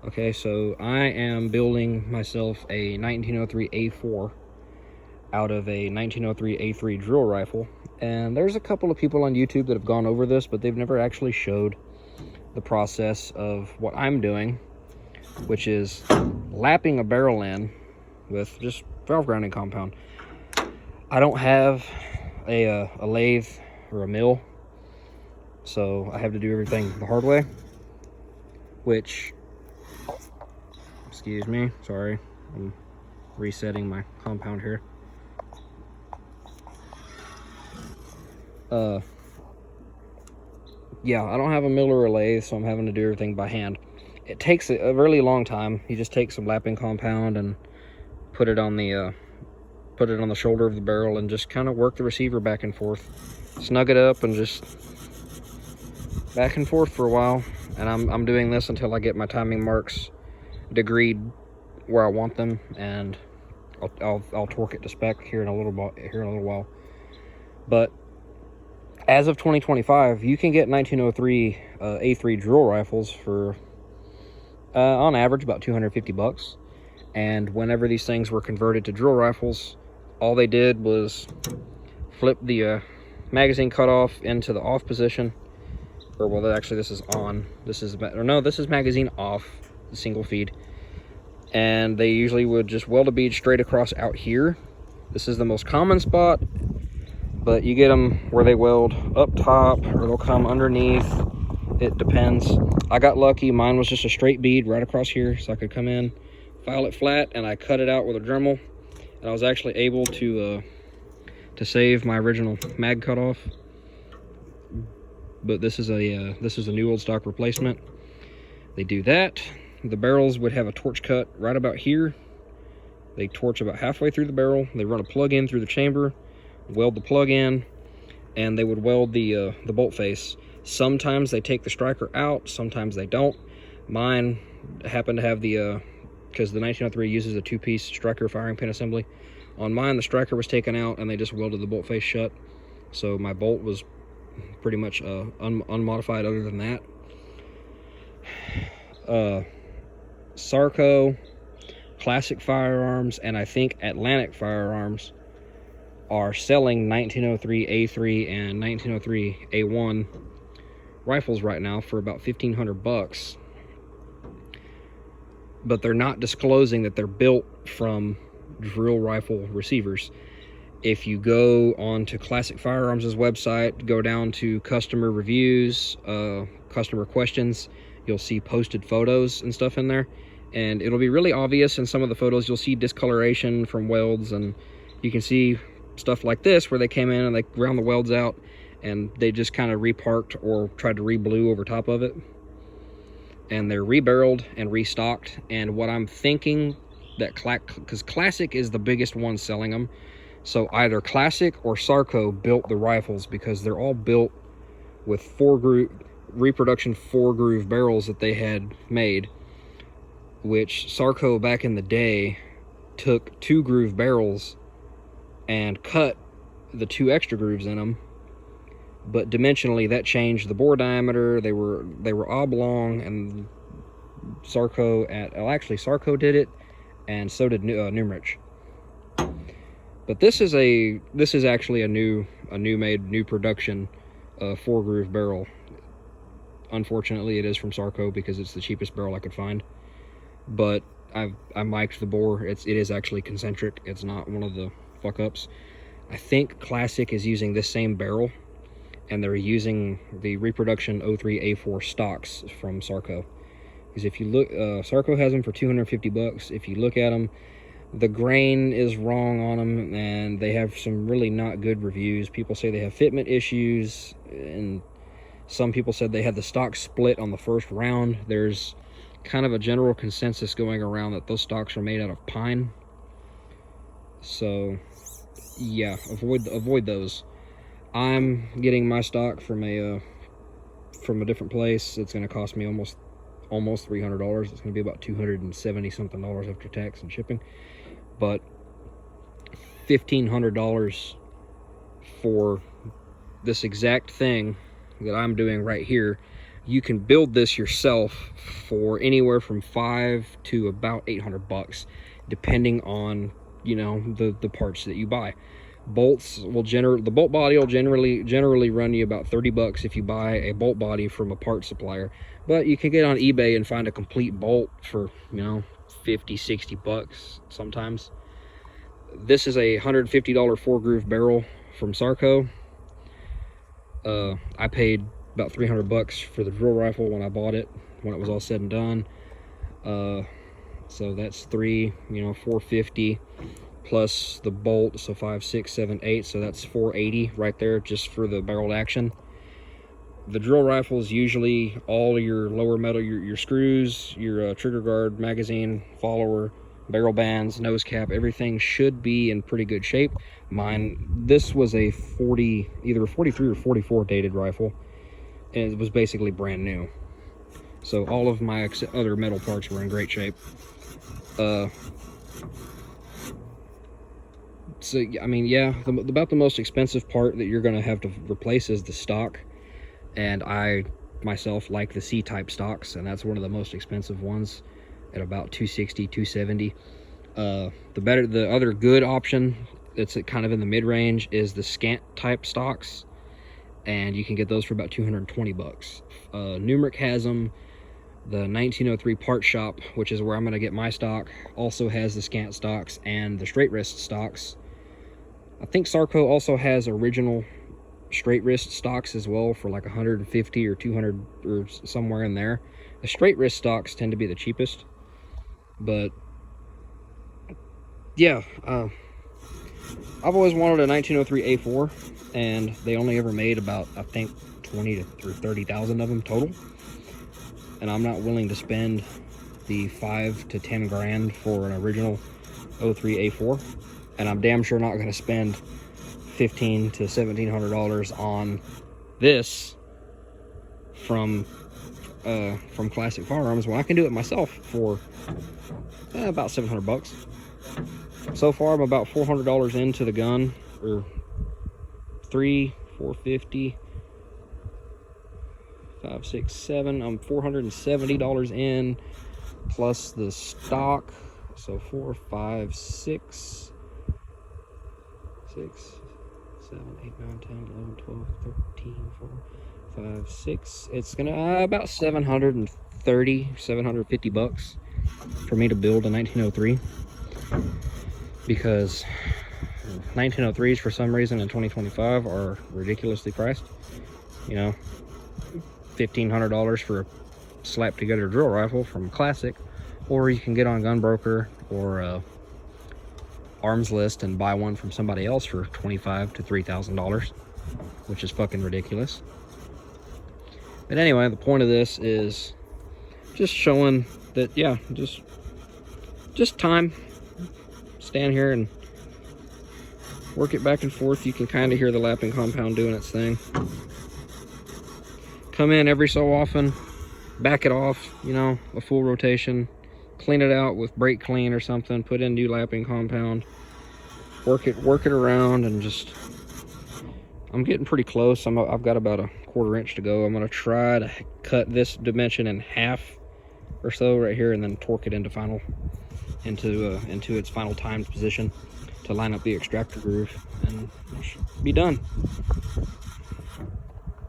Okay, so I am building myself a 1903 A4 out of a 1903 A3 drill rifle. And there's a couple of people on YouTube that have gone over this, but they've never actually showed the process of what I'm doing, which is lapping a barrel in with just valve grinding compound. I don't have a lathe or a mill, so I have to do everything the hard way, which, excuse me, sorry, I'm resetting my compound here. Yeah, I don't have a mill or a lathe, so I'm having to do everything by hand. It takes a really long time. You just take some lapping compound and put it on the shoulder of the barrel and just kind of work the receiver back and forth, snug it up, and just back and forth for a while. And I'm doing this until I get my timing marks degreed where I want them, and I'll torque it to spec here in a little while. But as of 2025, you can get 1903 A3 drill rifles for on average about 250 bucks. And whenever these things were converted to drill rifles, all they did was flip the magazine cutoff into the off position. Or, well, actually, this is on. This is magazine off, the single feed. And they usually would just weld a bead straight across out here. This is the most common spot, but you get them where they weld up top, or they'll come underneath. It depends. I got lucky. Mine was just a straight bead right across here, so I could come in, file it flat, and I cut it out with a Dremel. And I was actually able to save my original mag cutoff. But this is a new old stock replacement. They do that. The barrels would have a torch cut right about here. They torch about halfway through the barrel. They run a plug in through the chamber, weld the plug in, and they would weld the bolt face. Sometimes they take the striker out, sometimes they don't. Mine happened to have the because the 1903 uses a two-piece striker firing pin assembly. On mine, the striker was taken out and they just welded the bolt face shut. So my bolt was pretty much unmodified other than that. Sarco, Classic Firearms, and I think Atlantic Firearms are selling 1903 A3 and 1903 A1 rifles right now for about 1,500 bucks. But they're not disclosing that they're built from drill rifle receivers. If you go on to Classic Firearms' website, go down to customer reviews, customer questions, you'll see posted photos and stuff in there. And it'll be really obvious in some of the photos. You'll see discoloration from welds, and you can see stuff like this where they came in and they ground the welds out and they just kind of reparked or tried to re-blue over top of it. And they're rebarreled and restocked. And what I'm thinking that because Classic is the biggest one selling them, so either Classic or Sarco built the rifles, because they're all built with reproduction 4-groove barrels that they had made, which Sarco back in the day took 2-groove barrels and cut the 2 extra grooves in them. But dimensionally, that changed the bore diameter. They were oblong, and Sarco Sarco did it, and so did Numrich. But this is actually a new production 4-groove barrel. Unfortunately, it is from Sarco because it's the cheapest barrel I could find. But I mic'd the bore. It is actually concentric. It's not one of the fuck ups. I think Classic is using this same barrel, and they're using the reproduction 03 A4 stocks from Sarco. Because if you look, Sarco has them for 250 bucks. If you look at them, the grain is wrong on them, and they have some really not good reviews. People say they have fitment issues, and some people said they had the stock split on the first round. There's kind of a general consensus going around that those stocks are made out of pine. So yeah, avoid those. I'm getting my stock from a different place. It's going to cost me almost $300. It's going to be about $270 something after tax and shipping. But $1,500 for this exact thing that I'm doing right here you can build this yourself for anywhere from $500 to about $800, depending on, you know, the parts that you buy. Bolts will the bolt body will generally run you about $30 if you buy a bolt body from a part supplier, but you can get on eBay and find a complete bolt for, you know, $50-$60 sometimes. This is a $150 4-groove barrel from Sarco. I paid about $300 for the drill rifle when I bought it, when it was all said and done. So that's $450 plus the bolt, so 5, 6, 7, 8, so that's $480 right there just for the barreled action. The drill rifle is usually all your lower metal, your screws, your trigger guard, magazine, follower, barrel bands, nose cap, everything should be in pretty good shape. This was a either a 43 or 44 dated rifle, and it was basically brand new. So all of my other metal parts were in great shape. So I mean, yeah, about the most expensive part that you're going to have to replace is the stock, and I myself like the C-type stocks, and that's one of the most expensive ones at about $260, $270. The other good option that's kind of in the mid-range is the scant type stocks, and you can get those for about $220. Numeric has them. The 1903 Part Shop, which is where I'm going to get my stock, also has the scant stocks and the straight wrist stocks. I think Sarco also has original straight wrist stocks as well for like 150 or 200 or somewhere in there. The straight wrist stocks tend to be the cheapest, but yeah, I've always wanted a 1903 A4, and they only ever made about, I think, 20 to 30,000 of them total, and I'm not willing to spend the 5 to 10 grand for an original 03 A4, and I'm damn sure not going to spend $1,500 to $1,700 on this from Classic Firearms when I can do it myself for about $700. So far, I'm about $400 into the gun, or $450, 5, 6, 7. I'm $470 in, plus the stock. So 4, 5, 6, 7, 8, 9, 10, 11, 12, 13, 14, 5, 6. It's gonna about $730, $750 for me to build a 1903, because 1903s for some reason in 2025 are ridiculously priced. You know, $1,500 for a slap together drill rifle from Classic, or you can get on Gunbroker or Arms List and buy one from somebody else for $2,500 to $3,000, which is fucking ridiculous. But anyway, the point of this is just showing that, yeah, just time. Stand here and work it back and forth. You can kind of hear the lapping compound doing its thing. Come in every so often, back it off, you know, a full rotation, clean it out with brake clean or something, put in new lapping compound, work it around, and just, I'm getting pretty close. I've got about a 1/4 inch to go. I'm gonna try to cut this dimension in half or so right here, and then torque it into its final timed position to line up the extractor groove, and it should be done.